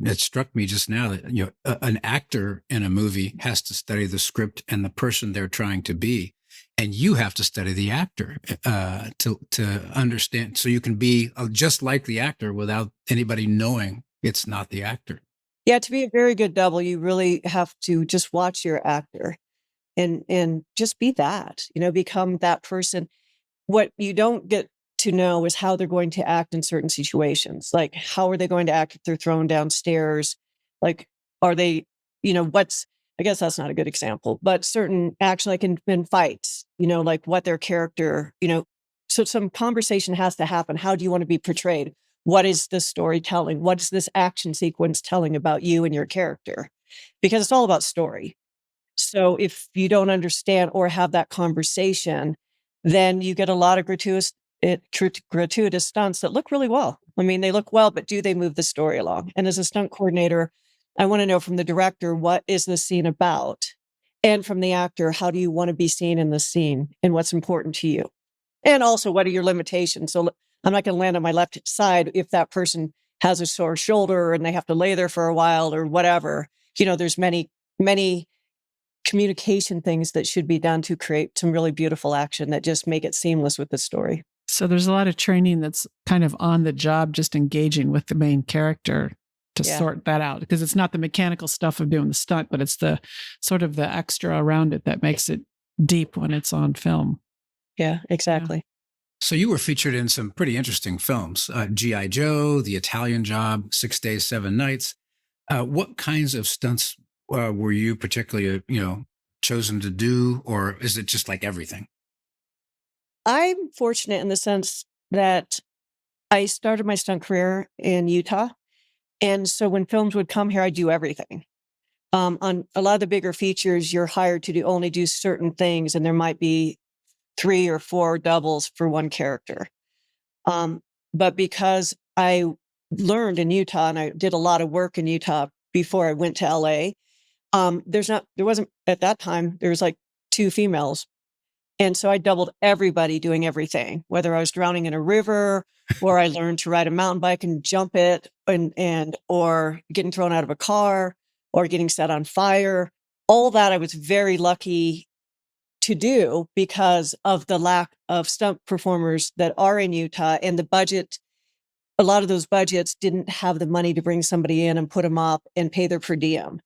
it struck me just now that, an actor in a movie has to study the script and the person they're trying to be. And you have to study the actor to understand, so you can be just like the actor without anybody knowing it's not the actor. Yeah, to be a very good double, you really have to just watch your actor and just be that, become that person. What you don't get to know is how they're going to act in certain situations. Like, how are they going to act if they're thrown downstairs? Like, are they, I guess that's not a good example, but certain action, like in fights, like what their character, so some conversation has to happen. How do you want to be portrayed? What is the story telling? What is this action sequence telling about you and your character? Because it's all about story. So if you don't understand or have that conversation, then you get a lot of gratuitous stunts that look really well. I mean, they look well, but do they move the story along? And as a stunt coordinator, I want to know from the director, what is the scene about? And from the actor, how do you want to be seen in the scene and what's important to you? And also, what are your limitations? So I'm not going to land on my left side if that person has a sore shoulder and they have to lay there for a while or whatever. There's many communication things that should be done to create some really beautiful action that just make it seamless with the story. So there's a lot of training that's kind of on the job, just engaging with the main character to sort that out, because it's not the mechanical stuff of doing the stunt, but it's the sort of the extra around it that makes it deep when it's on film. Yeah, exactly. So you were featured in some pretty interesting films, G.I. Joe, The Italian Job, 6 Days, 7 Nights. What kinds of stunts were you particularly, chosen to do, or is it just like everything? I'm fortunate in the sense that I started my stunt career in Utah. And so when films would come here, I do everything. On a lot of the bigger features, you're hired to only do certain things, and there might be 3 or 4 doubles for one character. But because I learned in Utah and I did a lot of work in Utah before I went to LA, there wasn't at that time, there was like 2 females. And so I doubled everybody doing everything, whether I was drowning in a river or I learned to ride a mountain bike and jump it or getting thrown out of a car or getting set on fire. All that I was very lucky to do because of the lack of stunt performers that are in Utah, and the budget. A lot of those budgets didn't have the money to bring somebody in and put them up and pay their per diem.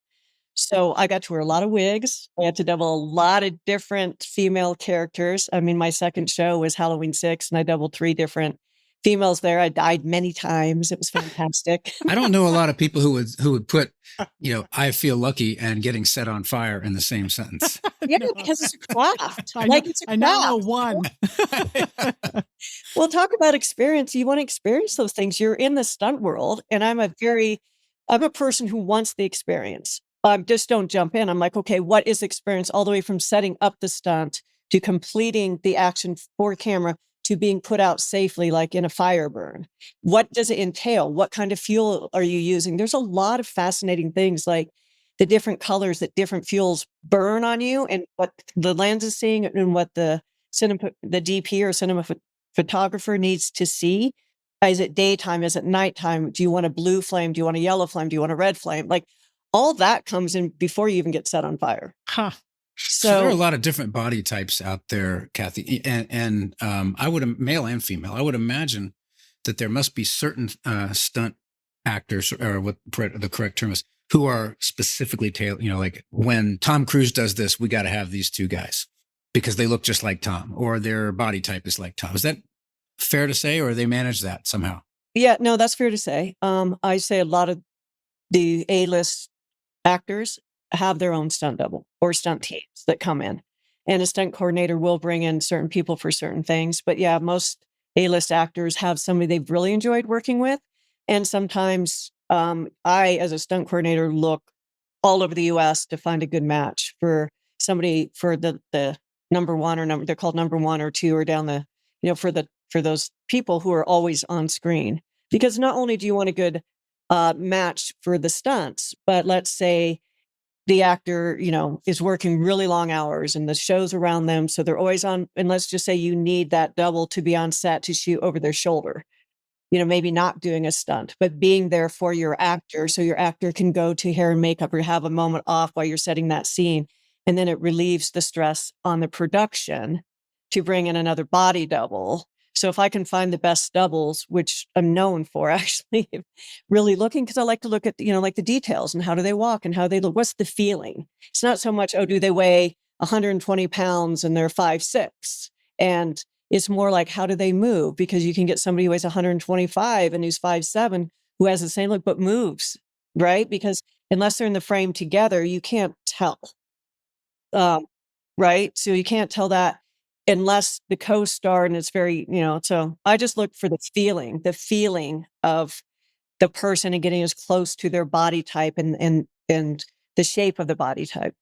So I got to wear a lot of wigs. I had to double a lot of different female characters. I mean, my second show was Halloween 6, and I doubled 3 different females there. I died many times. It was fantastic. I don't know a lot of people who would put, I feel lucky and getting set on fire in the same sentence. Yeah, because it's a craft. I now know one. Well, talk about experience. You want to experience those things. You're in the stunt world, and I'm a person who wants the experience. Just don't jump in. I'm like, okay, what is experience all the way from setting up the stunt to completing the action for camera to being put out safely, like in a fire burn? What does it entail? What kind of fuel are you using? There's a lot of fascinating things, like the different colors that different fuels burn on you and what the lens is seeing and what the DP or cinematographer needs to see. Is it daytime? Is it nighttime? Do you want a blue flame? Do you want a yellow flame? Do you want a red flame? Like, all that comes in before you even get set on fire. Huh. So there are a lot of different body types out there, Kathy, and I would, male and female, I would imagine that there must be certain stunt actors, or what the correct term is, who are specifically tailored. Like when Tom Cruise does this, we got to have these 2 guys because they look just like Tom, or their body type is like Tom. Is that fair to say, or they manage that somehow? Yeah, no, that's fair to say. I say a lot of the A-list actors have their own stunt double or stunt teams that come in, and a stunt coordinator will bring in certain people for certain things. But yeah, most A-list actors have somebody they've really enjoyed working with. And sometimes I, as a stunt coordinator, look all over the US to find a good match for somebody for the number one or they're called number 1 or 2 or down the, for those people who are always on screen. Because not only do you want a good match for the stunts, but let's say the actor, is working really long hours and the show's around them, so they're always on. And let's just say you need that double to be on set to shoot over their shoulder. maybe not doing a stunt, but being there for your actor. So your actor can go to hair and makeup or have a moment off while you're setting that scene. And then it relieves the stress on the production to bring in another body double. So if I can find the best doubles, which I'm known for actually really looking, because I like to look at, like the details and how do they walk and how they look, what's the feeling? It's not so much, do they weigh 120 pounds and they're 5'6"? And it's more like, how do they move? Because you can get somebody who weighs 125 and who's 5'7", who has the same look, but moves, right? Because unless they're in the frame together, you can't tell. Right? So you can't tell that unless the co-star, and it's very, so I just look for the feeling of the person and getting as close to their body type and the shape of the body type.